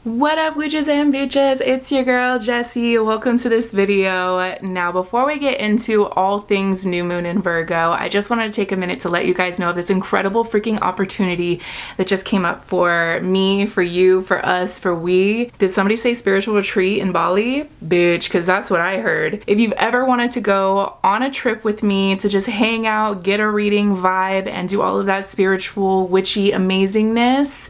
What up, witches and bitches? It's your girl Jessie. Welcome to this video. Now, before we get into all things new moon in Virgo, I just wanted to take a minute to let you guys know of this incredible freaking opportunity that just came up for me, for you, for us, for we. Did somebody say spiritual retreat in Bali? Bitch, because that's what I heard. If you've ever wanted to go on a trip with me to just hang out, get a reading vibe, and do all of that spiritual, witchy amazingness,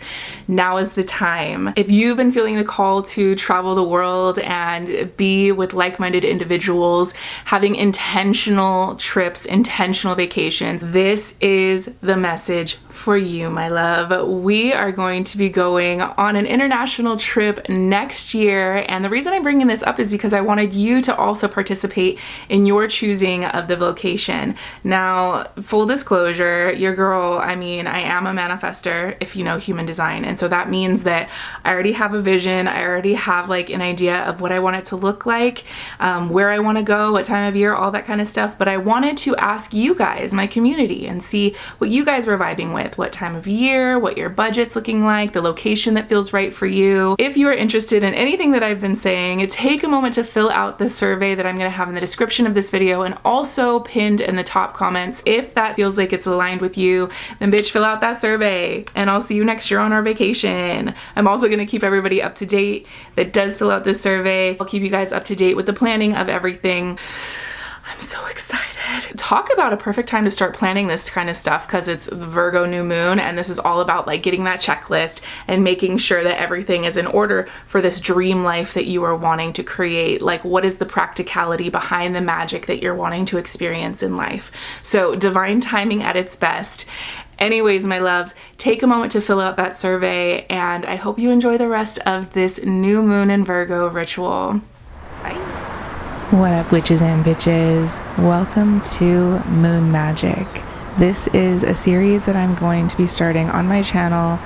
now is the time. If you've been feeling the call to travel the world and be with like-minded individuals, having intentional trips, intentional vacations, this is the message for you, my love. We are going to be going on an international trip next year, and the reason I'm bringing this up is because I wanted you to also participate in your choosing of the location. Now, full disclosure, your girl, I am a manifester, if you know human design, and so that means that I already have a vision, I already have like an idea of what I want it to look like, where I want to go, what time of year, all that kind of stuff, but I wanted to ask you guys, my community, and see what you guys were vibing with, what time of year, what your budget's looking like, the location that feels right for you. If you are interested in anything that I've been saying, take a moment to fill out the survey that I'm going to have in the description of this video and also pinned in the top comments. If that feels like it's aligned with you, then bitch, fill out that survey, and I'll see you next year on our vacation. I'm also going to keep everybody up to date that does fill out this survey. I'll keep you guys up to date with the planning of everything. I'm so excited. Talk about a perfect time to start planning this kind of stuff, because it's the Virgo new moon, and this is all about like getting that checklist and making sure that everything is in order for this dream life that you are wanting to create. Like, what is the practicality behind the magic that you're wanting to experience in life? So divine timing at its best. Anyways, my loves, take a moment to fill out that survey, and I hope you enjoy the rest of this new moon in Virgo ritual. Bye. What up, witches and bitches? Welcome to Moon Magic. This is a series that I'm going to be starting on my channel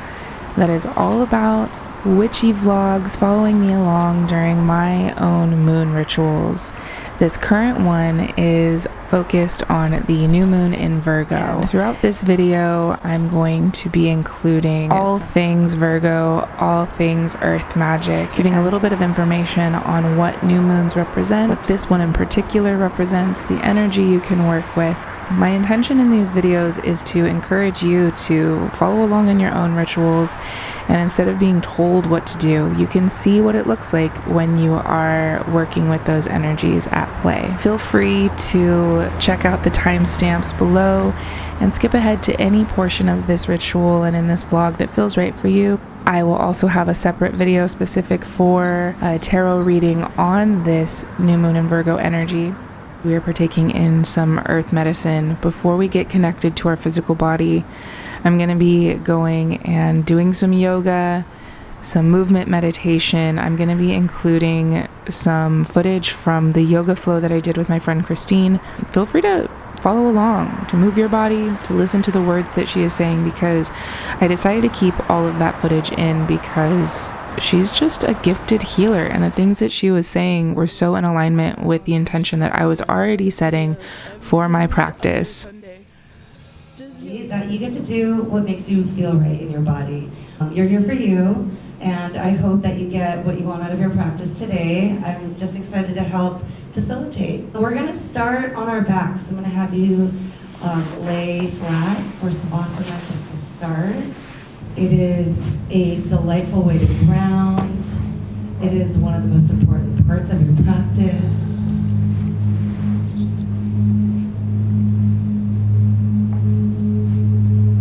that is all about witchy vlogs, following me along during my own moon rituals. This current one is focused on the new moon in Virgo. And throughout this video, I'm going to be including all things Virgo, all things earth magic, giving a little bit of information on what new moons represent, what this one in particular represents, the energy you can work with. My intention in these videos is to encourage you to follow along in your own rituals, and instead of being told what to do, you can see what it looks like when you are working with those energies at play. Feel free to check out the timestamps below and skip ahead to any portion of this ritual and in this vlog that feels right for you. I will also have a separate video specific for a tarot reading on this new moon in Virgo energy. We are partaking in some earth medicine. Before we get connected to our physical body, I'm going to be going and doing some yoga, some movement meditation. I'm going to be including some footage from the yoga flow that I did with my friend Christine. Feel free to follow along, to move your body, to listen to the words that she is saying, because I decided to keep all of that footage in because she's just a gifted healer, and the things that she was saying were so in alignment with the intention that I was already setting for my practice. That you get to do what makes you feel right in your body. You're here for you, and I hope that you get what you want out of your practice today. I'm just excited to help facilitate. We're going to start on our backs. I'm going to have you lay flat for Savasana just to start. It is a delightful way to ground. It is one of the most important parts of your practice.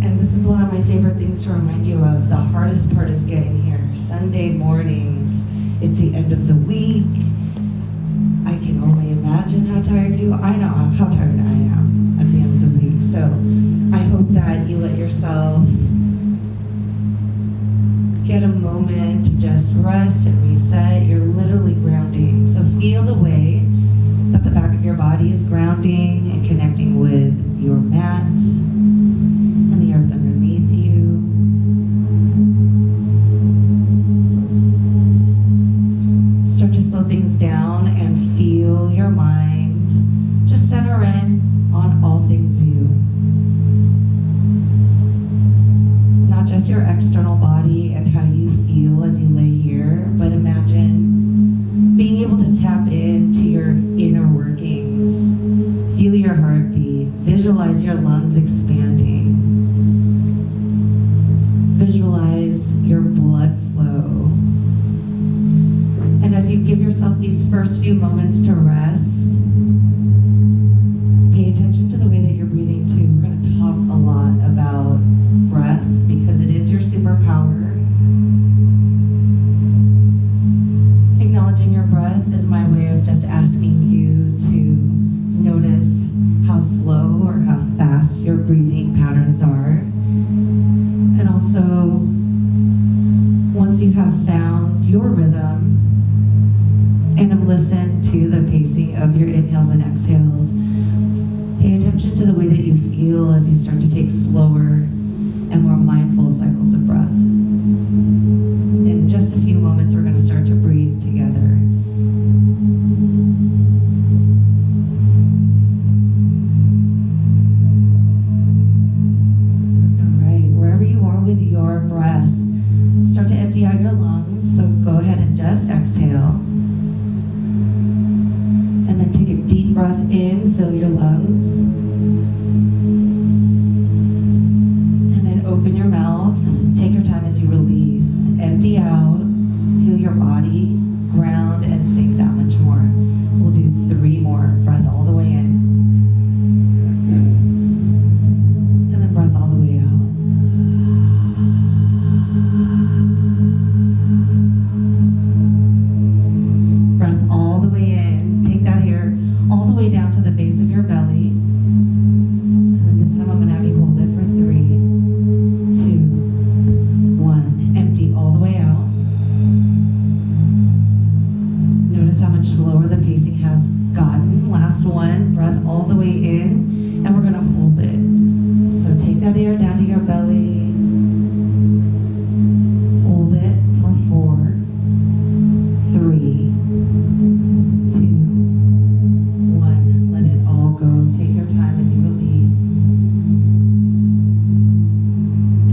And this is one of my favorite things to remind you of. The hardest part is getting here. Sunday mornings, it's the end of the week. I can only imagine how tired you are. I know how tired I am at the end of the week. So I hope that you let yourself get a moment to just rest and reset. You're literally grounding. So feel the way that the back of your body is grounding and connecting with your mat and the earth underneath you. Start to slow things down and feel your mind just center in on all things you. Not just your external body and how you feel as you lay here, yourself these first few moments to rest. Pay attention to the way that you're breathing too. We're going to talk a lot about breath because it is your superpower. Acknowledging your breath is my way of just asking you to notice how slow or how fast your breathing patterns are. And also, once you have found your rhythm and have listened to the pacing of your inhales and exhales, pay attention to the way that you feel as you start to take slower and more mindful cycles of breath. In just a few moments, we're going to start to breathe together. All right, wherever you are with your breath, start to empty out your lungs. So go ahead and just exhale. And then take a deep breath in, fill your lungs. And then open your mouth. Take your time as you release. Empty out. Feel your body ground and sink that much more. We'll do 3 more. Breath all the way in. And then breath all the way out. Breath all the way in. Take that here all the way down to the base of your belly. And then this time I'm going to have you hold it for 3, 2, 1. Empty all the way out. Notice how much slower the pacing has gotten. Last one. Breath all the way in. And we're going to hold it. So take that air down to your belly. Hold it for 4, 3, 2, 1. Let it all go. Take your time as you release.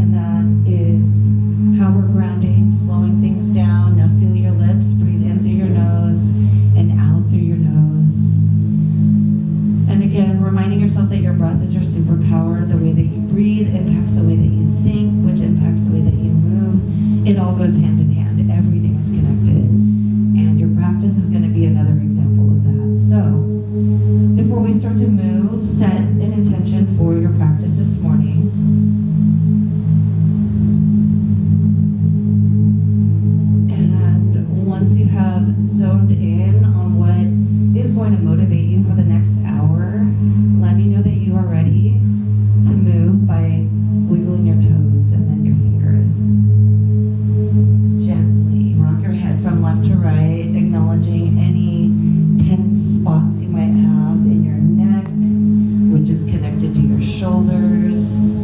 And that is how we're grounding, slowing things down. Now seal your lips. Breathe in through your nose and out through your nose. And again, reminding yourself that your breath is your superpower. The way that you breathe impacts the way that you think, which impacts the way that you move. It all goes hand in hand. Everything is connected. And your practice is going to be another example of that. So, before we start to move, set an intention for your practice this morning. And once you have zoned in on what is going to motivate you for the next hour, let me know that you are ready to move by wiggling your toes and then your fingers. Gently rock your head from left to right, acknowledging any tense spots you might have in your neck, which is connected to your shoulders.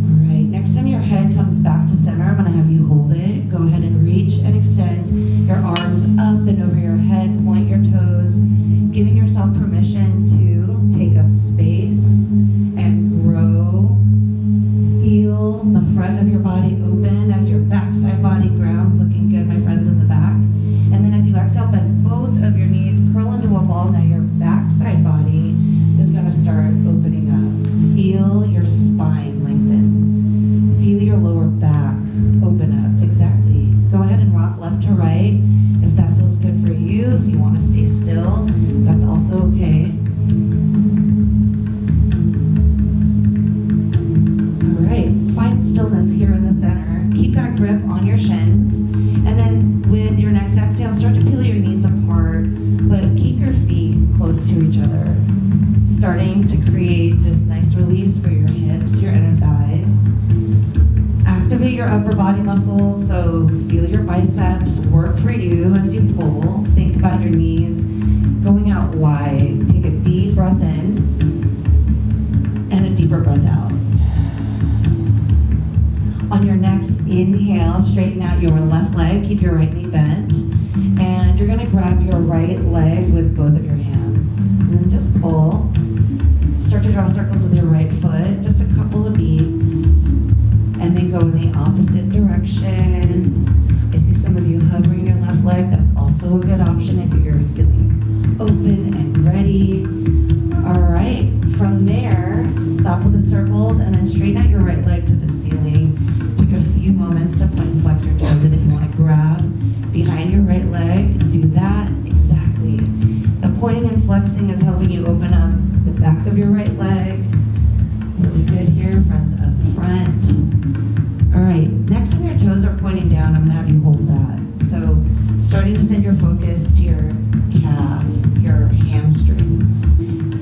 All right, next time your head comes back to center, I'm going to have you hold it. Go ahead and reach and extend your arms up and over your head, point your toes, giving yourself permission to take up space and grow. Feel the front of your body open as your backside body grounds, looking good, my friends in the back. And then as you exhale, bend both of your knees, curl into a ball. Now your backside body is going to start opening up. Feel your spine lengthen. Feel your lower back open up. Exactly. Go ahead and rock left to right if that feels good for you. If you want to stay still, that's also okay. All right, find stillness here in the center. Keep that grip on your shins. And then with your next exhale, start to peel your knees apart, but keep your feet close to each other. Starting to create this nice release for your hips, your inner thighs. Activate your upper body muscles, so feel your biceps work for you as you pull. Think about your knees going out wide. Take a deep breath in and a deeper breath out. On your next inhale, straighten out your left leg, keep your right knee bent, and you're going to grab your right leg with both of your hands. And then just pull. Start to draw circles with your right foot, just a couple of beats. And then go in the opposite direction. I see some of you hovering your left leg. That's also a good option if you're feeling open and ready. All right, from there, stop with the circles and then straighten out your right leg to the ceiling. Take a few moments to point and flex your toes, and if you want to starting to send your focus to your calf, your hamstrings.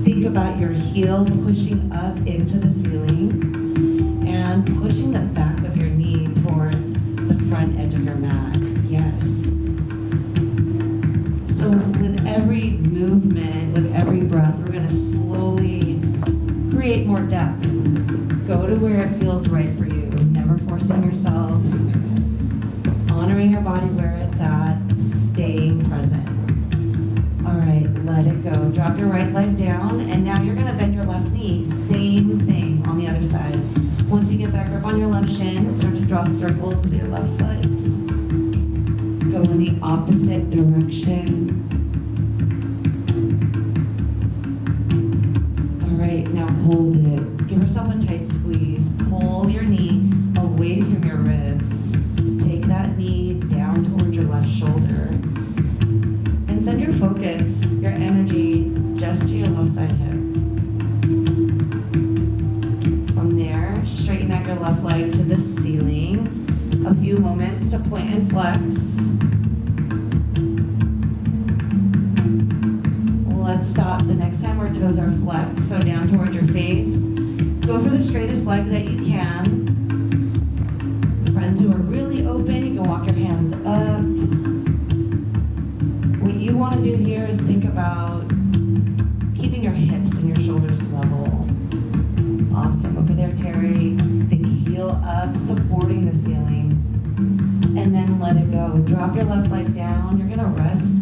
Think about your heel pushing up into the ceiling and pushing the back of your knee towards the front edge of your mat. Yes. So with every movement, with every breath, we're going to slowly create more depth. Go to where it feels right for you. Never forcing yourself. Honoring your body where it's at. Staying present. All right, let it go. Drop your right leg down, and now you're going to bend your left knee. Same thing on the other side. Once you get that grip on your left shin, start to draw circles with your left foot. Go in the opposite direction. All right, now hold it. Give yourself a tight squeeze. Pull your knee away from your ribs. Take that knee down towards your left shoulder. And send your focus, your energy, just to your left side hip. From there, straighten out your left leg to the ceiling. A few moments to point and flex. Let's stop the next time our toes are flexed, so down towards your face. Go for the straightest leg that you can. Friends who are really open, you can walk your hands up. What you want to do here is think about keeping your hips and your shoulders level. Awesome. Over there, Terry. Big heel up, supporting the ceiling. And then let it go. Drop your left leg down. You're going to rest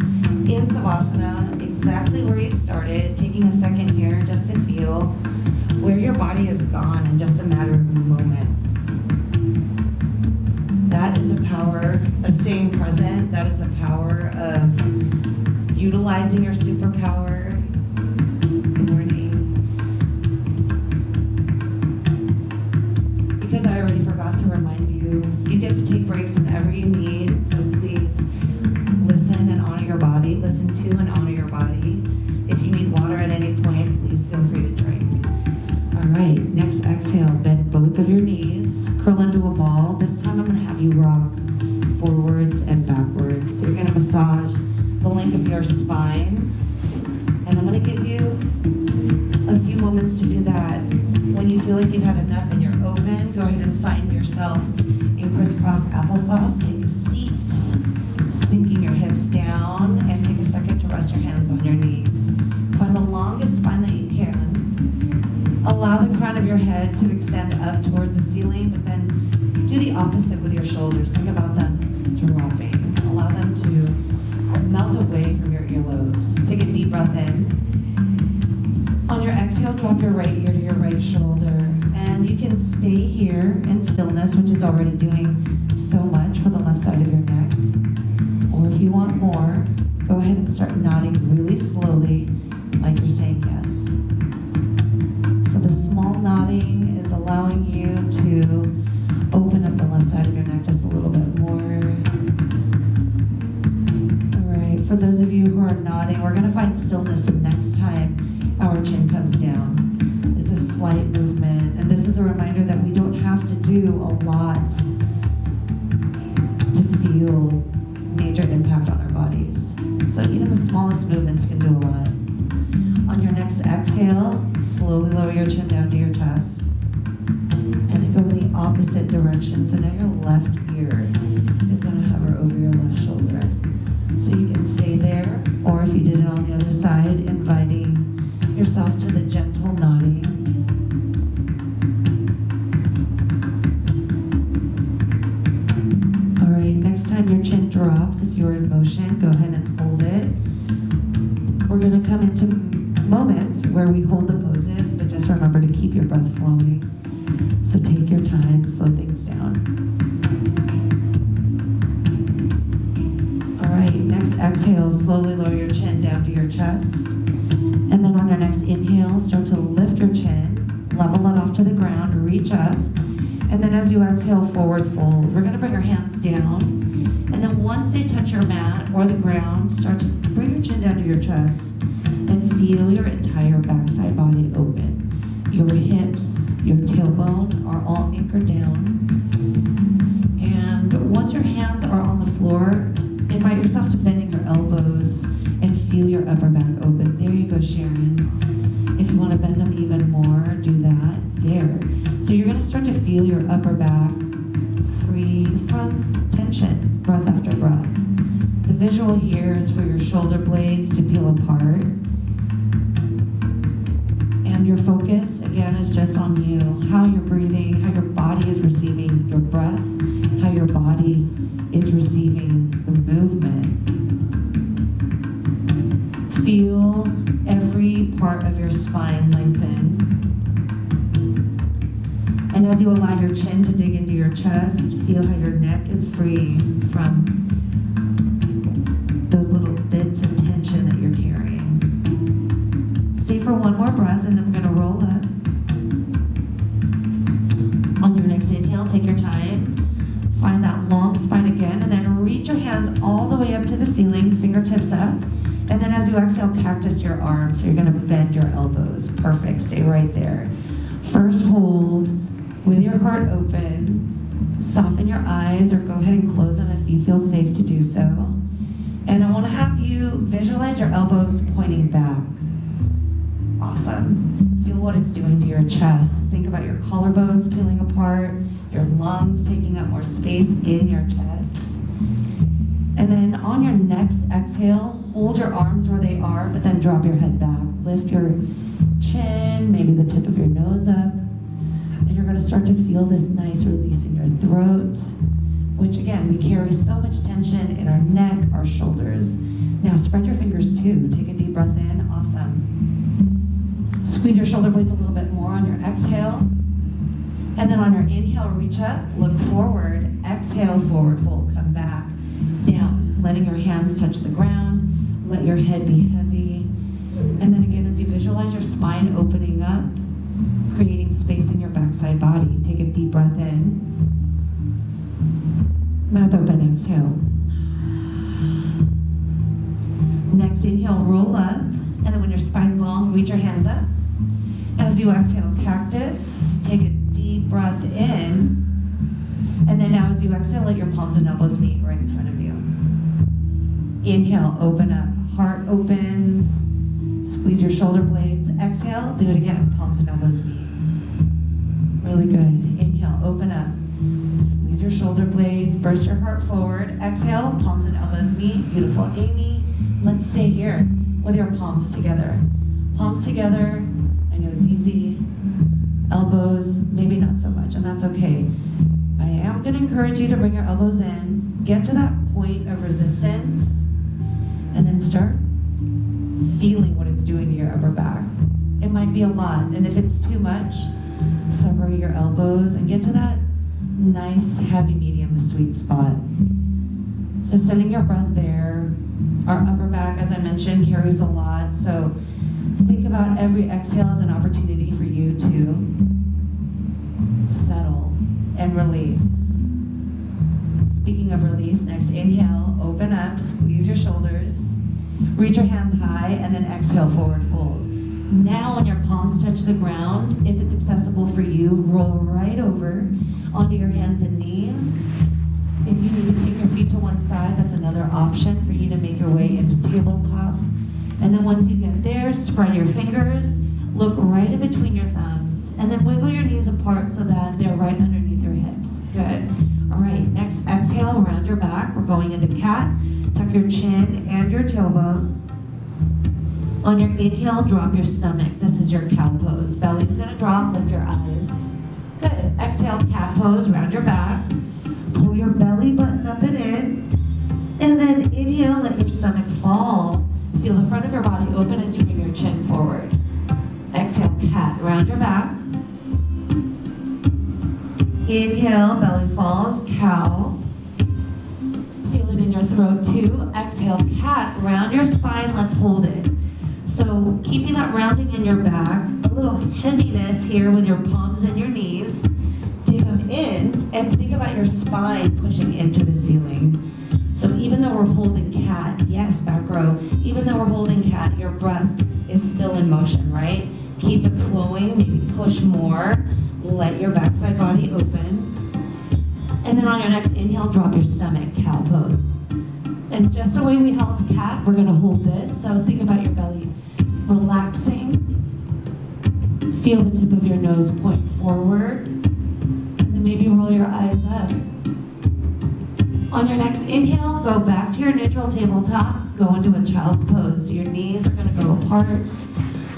in Savasana, exactly where you started. Taking a second here just to feel where your body is gone in just a matter of moments. That is the power of staying present. That is the power of utilizing your superpower. Good morning. Because I already forgot to remind you, you get to take breaks whenever you need, so please listen and honor your body. Listen to and honor your body. If you need water at any point, please feel free to drink. All right, next exhale, bend both of your knees, curl into a ball. This time I'm going to have you rock forwards and backwards. So you're going to massage the length of your spine. And I'm going to give you a few moments to do that. When you feel like you've had enough and you're open, go ahead and find yourself in crisscross applesauce. Take a seat, sinking your hips down, and take a second to rest your hands on your knees. Find the longest spine that you can. Allow the crown of your head to extend up towards the ceiling, but then do the opposite with your shoulders. Think about them dropping. Allow them to melt away from your earlobes. Take a deep breath in. On your exhale, drop your right ear to your right shoulder. And you can stay here in stillness, which is already doing so much for the left side of your neck. Or if you want more, go ahead and start nodding really slowly, like you're saying yes. So the small nodding is allowing you to open up the left side of your neck just a little bit more. All right, for those of you who are nodding, we're going to find stillness the next time our chin comes down. It's a slight movement, and this is a reminder that we don't have to do a lot to feel major impact on our bodies. So even the smallest movements can do a lot. On your next exhale, slowly lower your chin down to your chest. And then go in the opposite direction. So now your left ear is going to hover over your left shoulder. So you can stay there, or if you did it on the other side, inviting yourself to the gentle nodding. All right, next time your chin drops, if you're in motion, go ahead and hold it. We're going to come into moments where we hold the poses, but just remember to keep your breath flowing. So take your time, slow things down. All right, next exhale, slowly lower your chin down to your chest. And then on your next inhale, start to lift your chin, level it off to the ground, reach up. And then as you exhale, forward fold. We're gonna bring our hands down. And then once they touch your mat or the ground, start to bring your chin down to your chest and feel your entire backside body open. Your hips, your tailbone are all anchored down. And once your hands are on the floor, invite invite yourself to bending your elbows and feel your upper back open. There you go, Sharon. If you want to bend them even more, do that. There. So you're going to start to feel your upper back free from tension, breath after breath. The visual here is for your shoulder blades to peel apart. And your focus, again, is just on you. How you're breathing, how your body is receiving your breath, how your body is receiving the movement. Feel every part of your spine lengthen. And as you allow your chin to dig into your chest, feel how your neck is free from those little bits of tension that you're carrying. Stay for one more breath, and then we're going to roll up. On your next inhale, take your time. Find that long spine again, and then reach your hands all the way up to the ceiling, fingertips up. And then as you exhale, cactus your arms. So you're going to bend your elbows. Perfect. Stay right there. First, hold with your heart open. Soften your eyes, or go ahead and close them if you feel safe to do so. And I want to have you visualize your elbows pointing back. Awesome. Feel what it's doing to your chest. Think about your collarbones peeling apart, your lungs taking up more space in your chest. And then on your next exhale, hold your arms where they are, but then drop your head back. Lift your chin, maybe the tip of your nose up. And you're going to start to feel this nice release in your throat, which again, we carry so much tension in our neck, our shoulders. Now spread your fingers too. Take a deep breath in. Awesome. Squeeze your shoulder blades a little bit more on your exhale. And then on your inhale, reach up, look forward. Exhale, forward fold, come back, down. Letting your hands touch the ground. Let your head be heavy. And then again, as you visualize your spine opening up, creating space in your backside body. Take a deep breath in. Mouth open, exhale. Next inhale, roll up. And then when your spine's long, reach your hands up. As you exhale, cactus. Take a deep breath in. And then now as you exhale, let your palms and elbows meet right in front of you. Inhale, open up. Heart opens. Squeeze your shoulder blades. Exhale, do it again. Palms and elbows meet. Really good. Inhale, open up. Squeeze your shoulder blades. Burst your heart forward. Exhale, palms and elbows meet. Beautiful. Amy, let's stay here with your palms together. Palms together. I know it's easy. Elbows, maybe not so much, and that's okay. I am going to encourage you to bring your elbows in. Get to that point of resistance, and then start feeling what it's doing to your upper back. It might be a lot, and if it's too much, separate your elbows and get to that nice, heavy, medium, the sweet spot. Just sending your breath there. Our upper back, as I mentioned, carries a lot, so think about every exhale as an opportunity for you to settle and release. Speaking of release, next inhale, open up, squeeze your shoulders, reach your hands high, and then exhale, forward fold. Now when your palms touch the ground, if it's accessible for you, roll right over onto your hands and knees. If you need to kick your feet to one side, that's another option for you to make your way into tabletop. And then once you get there, spread your fingers, look right in between your thumbs, and then wiggle your knees apart so that they're right underneath your hips. Good. All right, next exhale, round your back. We're going into cat. Tuck your chin and your tailbone. On your inhale, drop your stomach. This is your cow pose. Belly's gonna drop, lift your eyes. Good. Exhale, cat pose, round your back. Pull your belly button up and in. And then inhale, let your stomach fall. Feel the front of your body open as you bring your chin forward. Exhale, cat, round your back. Inhale, belly falls, cow. Feel it in your throat too. Exhale, cat, round your spine, let's hold it. So keeping that rounding in your back, a little heaviness here with your palms and your knees. Dig them in and think about your spine pushing into the ceiling. So even though we're holding cat, yes, back row, even though we're holding cat, your breath is still in motion, right? Keep it flowing, maybe push more. Let your backside body open. And then on your next inhale, drop your stomach, cow pose. And just the way we held cat, we're gonna hold this. So think about your belly relaxing. Feel the tip of your nose point forward. And then maybe roll your eyes up. On your next inhale, go back to your neutral tabletop. Go into a child's pose. So your knees are gonna go apart.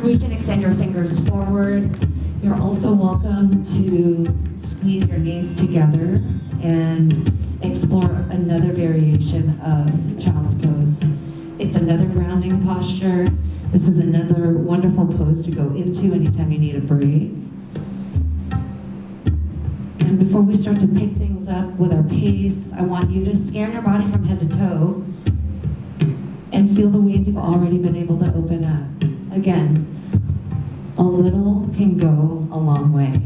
Reach and extend your fingers forward. You're also welcome to squeeze your knees together and explore another variation of child's pose. It's another grounding posture. This is another wonderful pose to go into anytime you need a break. And before we start to pick things up with our pace, I want you to scan your body from head to toe and feel the ways you've already been able to open up. Again, a little can go a long way.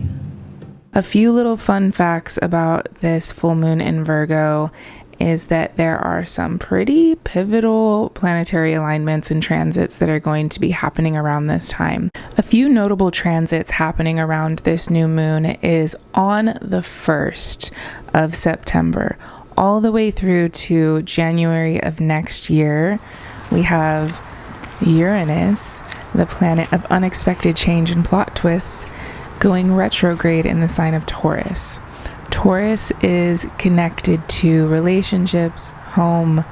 A few little fun facts about this full moon in Virgo is that there are some pretty pivotal planetary alignments and transits that are going to be happening around this time. A few notable transits happening around this new moon is on the 1st of September, all the way through to January of next year. We have Uranus, the planet of unexpected change and plot twists, going retrograde in the sign of Taurus. Taurus is connected to relationships, home,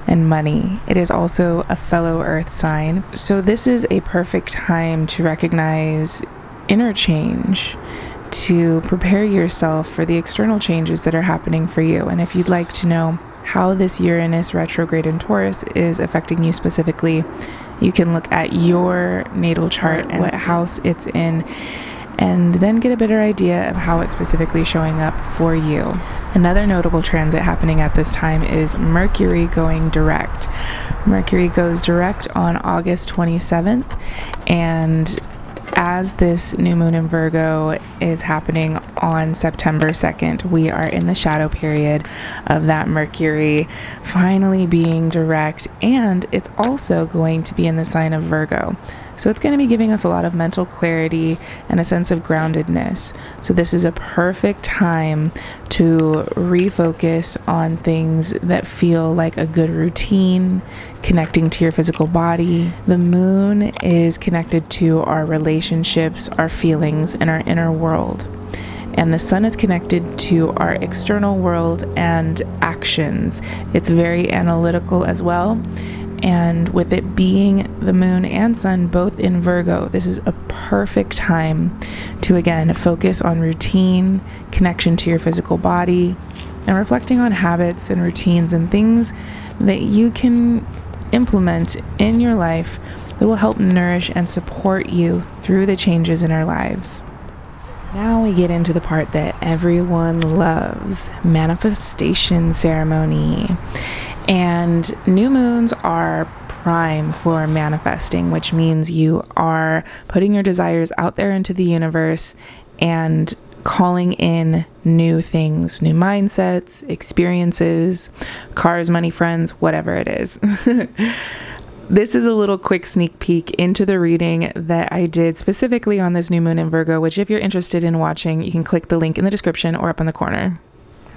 and money. It is also a fellow earth sign. So this is a perfect time to recognize inner change, to prepare yourself for the external changes that are happening for you. And if you'd like to know how this Uranus retrograde in Taurus is affecting you specifically, you can look at your natal chart and what house it's in, and then get a better idea of how it's specifically showing up for you. Another notable transit happening at this time is Mercury going direct. Mercury goes direct on August 27th, and as this new moon in Virgo is happening on September 2nd, we are in the shadow period of that Mercury finally being direct, and it's also going to be in the sign of Virgo. So it's going to be giving us a lot of mental clarity and a sense of groundedness. So this is a perfect time to refocus on things that feel like a good routine, connecting to your physical body. The moon is connected to our relationships, our feelings, and our inner world. And the sun is connected to our external world and actions. It's very analytical as well. And with it being the moon and sun both in Virgo, this is a perfect time to, again, focus on routine, connection to your physical body, and reflecting on habits and routines and things that you can implement in your life that will help nourish and support you through the changes in our lives. Now we get into the part that everyone loves, manifestation ceremony. And new moons are prime for manifesting, which means you are putting your desires out there into the universe and calling in new things, new mindsets, experiences, cars, money, friends, whatever it is. This is a little quick sneak peek into the reading that I did specifically on this new moon in Virgo, which if you're interested in watching, you can click the link in the description or up in the corner.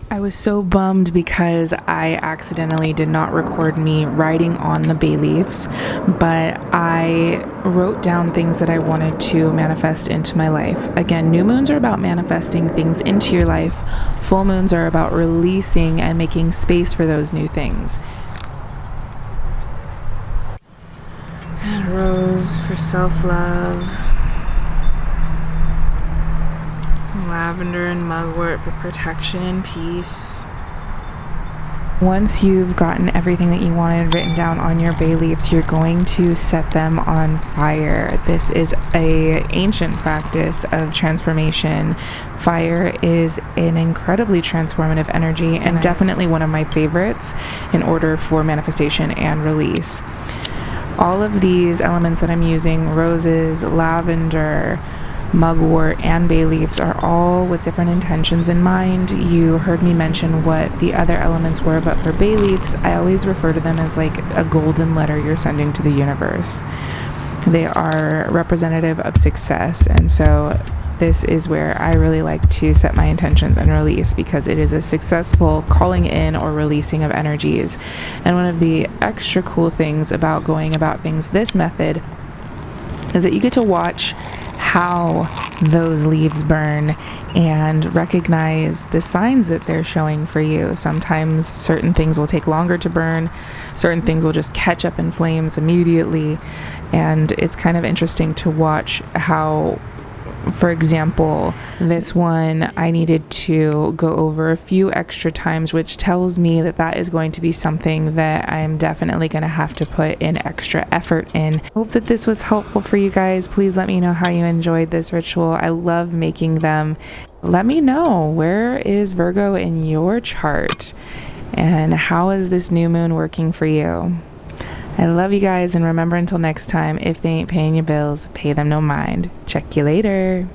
I was so bummed because I accidentally did not record me writing on the bay leaves, but I wrote down things that I wanted to manifest into my life. Again, new moons are about manifesting things into your life. Full moons are about releasing and making space for those new things. And rose for self-love. Lavender and mugwort for protection and peace. Once you've gotten everything that you wanted written down on your bay leaves, you're going to set them on fire. This is an ancient practice of transformation. Fire is an incredibly transformative energy and definitely one of my favorites in order for manifestation and release. All of these elements that I'm using, roses, lavender, mugwort, and bay leaves, are all with different intentions in mind. You heard me mention what the other elements were, but for bay leaves, I always refer to them as like a golden letter you're sending to the universe. They are representative of success, and so this is where I really like to set my intentions and release, because it is a successful calling in or releasing of energies. And one of the extra cool things about going about things this method is that you get to watch how those leaves burn and recognize the signs that they're showing for you. Sometimes certain things will take longer to burn, certain things will just catch up in flames immediately, and it's kind of interesting to watch how, for example, this one I needed to go over a few extra times, which tells me that that is going to be something that I'm definitely going to have to put in extra effort in. Hope that this was helpful for you guys. Please let me know how you enjoyed this ritual. I love making them. Let me know, where is Virgo in your chart, and how is this new moon working for you? I love you guys, and remember, until next time, if they ain't paying your bills, pay them no mind. Check you later.